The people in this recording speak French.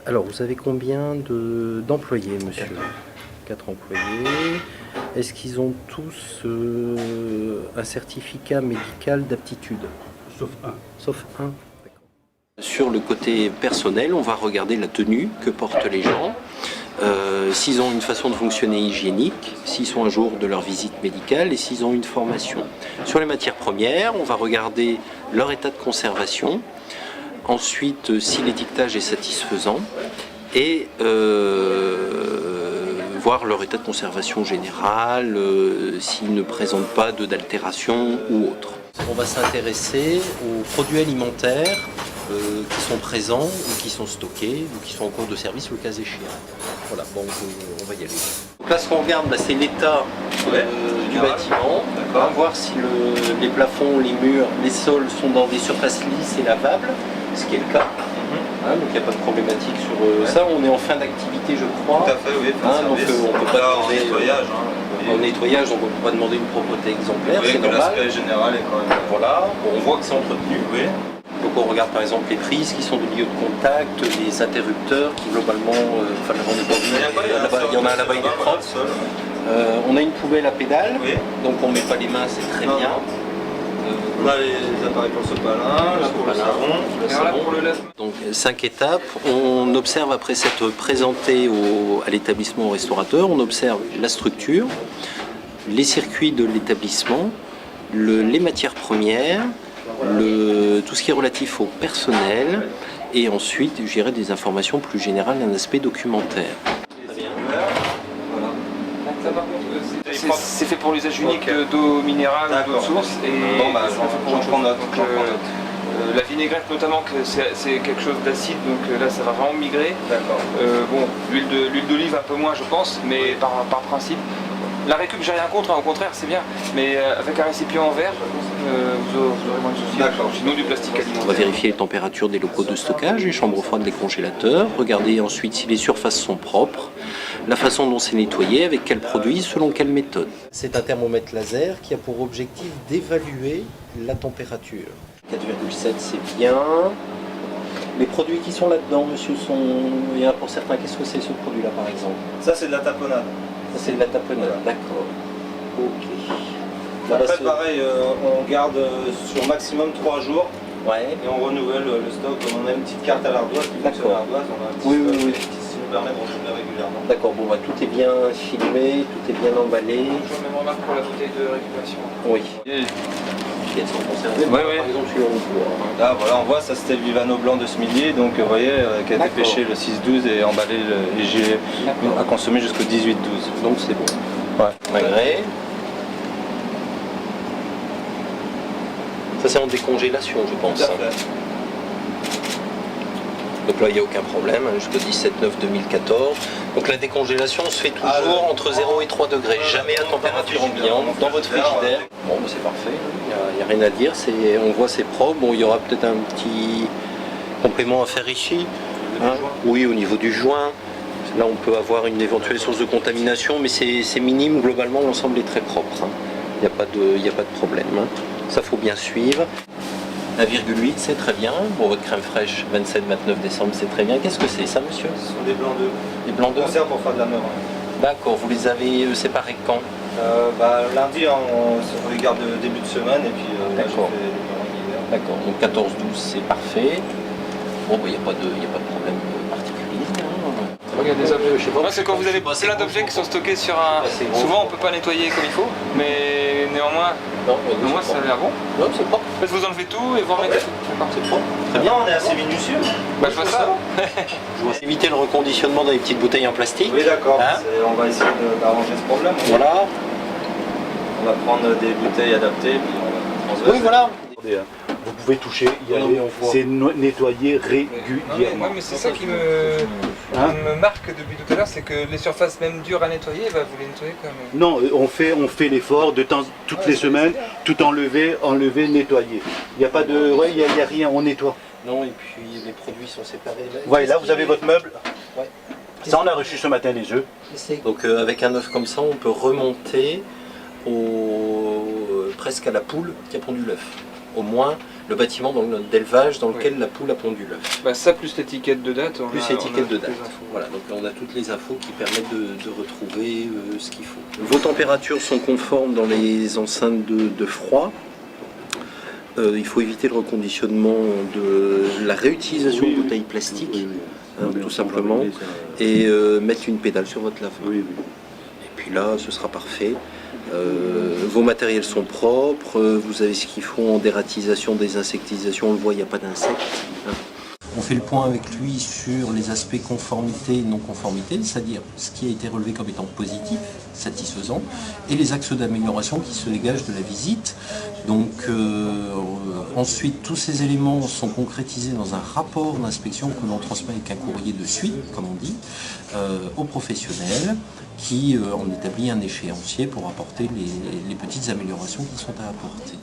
Alors, vous avez combien d'employés, monsieur? 4 employés. Est-ce qu'ils ont tous un certificat médical d'aptitude? Sauf un. Sauf un. Sur le côté personnel, on va regarder la tenue que portent les gens, s'ils ont une façon de fonctionner hygiénique, s'ils sont un jour de leur visite médicale et s'ils ont une formation. Sur les matières premières, on va regarder leur état de conservation, ensuite si l'étiquetage est satisfaisant et voir leur état de conservation général, s'ils ne présentent pas d'altération ou autre. On va s'intéresser aux produits alimentaires qui sont présents ou qui sont stockés ou qui sont en cours de service le cas échéant. Voilà, bon, on va y aller. Donc là, ce qu'on regarde, c'est l'état du bâtiment. On va voir si les plafonds, les murs, les sols sont dans des surfaces lisses et lavables, ce qui est le cas. Hein, donc il n'y a pas de problématique sur ça. On est en fin d'activité, je crois. Tout à fait, oui. Donc on peut pas en nettoyage. En nettoyage, donc on ne peut pas demander une propreté exemplaire, c'est normal. L'aspect général est quand même. Voilà, on voit que c'est entretenu. Oui. Donc on regarde par exemple les prises qui sont des lieux de contact, les interrupteurs qui globalement, enfin là on n'est pas vu, il y en a là-bas, il est propre. On a une poubelle à pédales, donc on ne met pas les mains, c'est très bien. On a les appareils pour le sopalin, pour le savon. Donc 5 étapes. On observe après s'être présenté à l'établissement, au restaurateur, on observe la structure, les circuits de l'établissement, les matières premières, tout ce qui est relatif au personnel et ensuite je dirais des informations plus générales, un aspect documentaire. C'est fait pour l'usage unique d'eau minérale ou d'eau de source et j'en prends note. la vinaigrette notamment, c'est quelque chose d'acide, donc là ça va vraiment migrer. Bon, l'huile d'olive un peu moins je pense, mais par principe. La récup, j'ai rien contre, au contraire, c'est bien. Mais avec un récipient en verre, vous aurez moins de soucis. Sinon, du plastique alimentaire. On va vérifier les températures des locaux de stockage, les chambres froides, les congélateurs. Regarder ensuite si les surfaces sont propres, la façon dont c'est nettoyé, avec quel produit, selon quelle méthode. C'est un thermomètre laser qui a pour objectif d'évaluer la température. 4,7 c'est bien. Les produits qui sont là-dedans, monsieur, il y en a pour certains, qu'est-ce que c'est ce produit-là par exemple? Ça c'est de la tapenade. Ça c'est de la tapenade, d'accord. Ok. Après pareil, on garde sur maximum 3 jours. Ouais. Et on renouvelle le stock. On a une petite carte à l'ardoise qui fonctionne à l'ardoise. On a un petit stock qui nous permet de renouveler régulièrement. D'accord, bon, tout est bien filmé, tout est bien emballé. Je même remarque pour la bouteille de récupération. Oui. Elles sont conservées, par exemple sur le bois. Là voilà, on voit, ça c'était le Vivano blanc de ce midi, donc vous voyez, qui a été pêché le 6-12 et emballé et j'ai à consommer jusqu'au 18-12. Donc c'est bon. Ouais. Malgré. Ça c'est en décongélation je pense. Tout à fait. Donc là il n'y a aucun problème, jusqu'au 17/9/2014. Donc la décongélation se fait toujours entre 0 et 3 degrés, jamais à température ambiante, dans votre frigidaire. Bon bah, c'est parfait, il n'y a rien à dire, on voit c'est propre. Bon, il y aura peut-être un petit complément à faire ici. Hein, oui, au niveau du joint. Là on peut avoir une éventuelle source de contamination, mais c'est minime, globalement l'ensemble est très propre. Hein. Il n'y a pas de problème. Hein. Ça faut bien suivre. 1,8 c'est très bien. Bon, votre crème fraîche 27-29 décembre c'est très bien. Qu'est-ce que c'est ça monsieur? Ce sont des blancs d'œufs. Des blancs d'œufs? On sert pour faire de la meurin. D'accord, vous les avez séparés quand? Lundi on les garde début de semaine et puis là, je fais les meurins d'hiver. D'accord, donc 14-12 c'est parfait. Bon, il n'y a pas de problème particulier. Hein. Regardez des objets. Je sais pas. C'est quand vous avez plein d'objets qui sont stockés sur un. Souvent on peut pas nettoyer comme il faut, mais néanmoins, ça a l'air bon. Non, c'est propre. En fait, vous enlevez tout et vous remettez tout. C'est propre. Très bien, on est assez minutieux. Bah, je vois ça. Éviter le reconditionnement dans les petites bouteilles en plastique. Oui, d'accord. Hein, on va essayer d'arranger ce problème. voilà. On va prendre des bouteilles adaptées puis on va transverser. Oui, voilà. Vous pouvez toucher, c'est nettoyé régulièrement. Mais c'est ça qui me marque depuis tout à l'heure, c'est que les surfaces même dures à nettoyer, vous les nettoyez quand même. Non, on fait l'effort de temps toutes les semaines, tout enlever, nettoyer. Il n'y a pas de, il y a rien, on nettoie. Non, et puis les produits sont séparés. Voilà, là vous avez votre meuble. Ouais. Ça on a reçu ce matin les œufs. Donc avec un œuf comme ça, on peut remonter presque à la poule qui a pondu l'œuf. au moins le bâtiment d'élevage dans lequel la poule a pondu l'œuf. Bah ça plus l'étiquette de date. Plus l'étiquette de date. Voilà, donc on a toutes les infos qui permettent de retrouver ce qu'il faut. Vos températures sont conformes dans les enceintes de froid. Il faut éviter le reconditionnement de la réutilisation de bouteilles plastiques, tout simplement, et mettre une pédale sur votre lavabo. Et puis là, ce sera parfait. Vos matériels sont propres, vous avez ce qu'il faut en dératisation, désinsectisation, on le voit, il n'y a pas d'insectes. On fait le point avec lui sur les aspects conformité et non-conformité, c'est-à-dire ce qui a été relevé comme étant positif, satisfaisant, et les axes d'amélioration qui se dégagent de la visite. Donc ensuite, tous ces éléments sont concrétisés dans un rapport d'inspection que l'on transmet avec un courrier de suite, comme on dit, aux professionnels qui en établit un échéancier pour apporter les petites améliorations qui sont à apporter.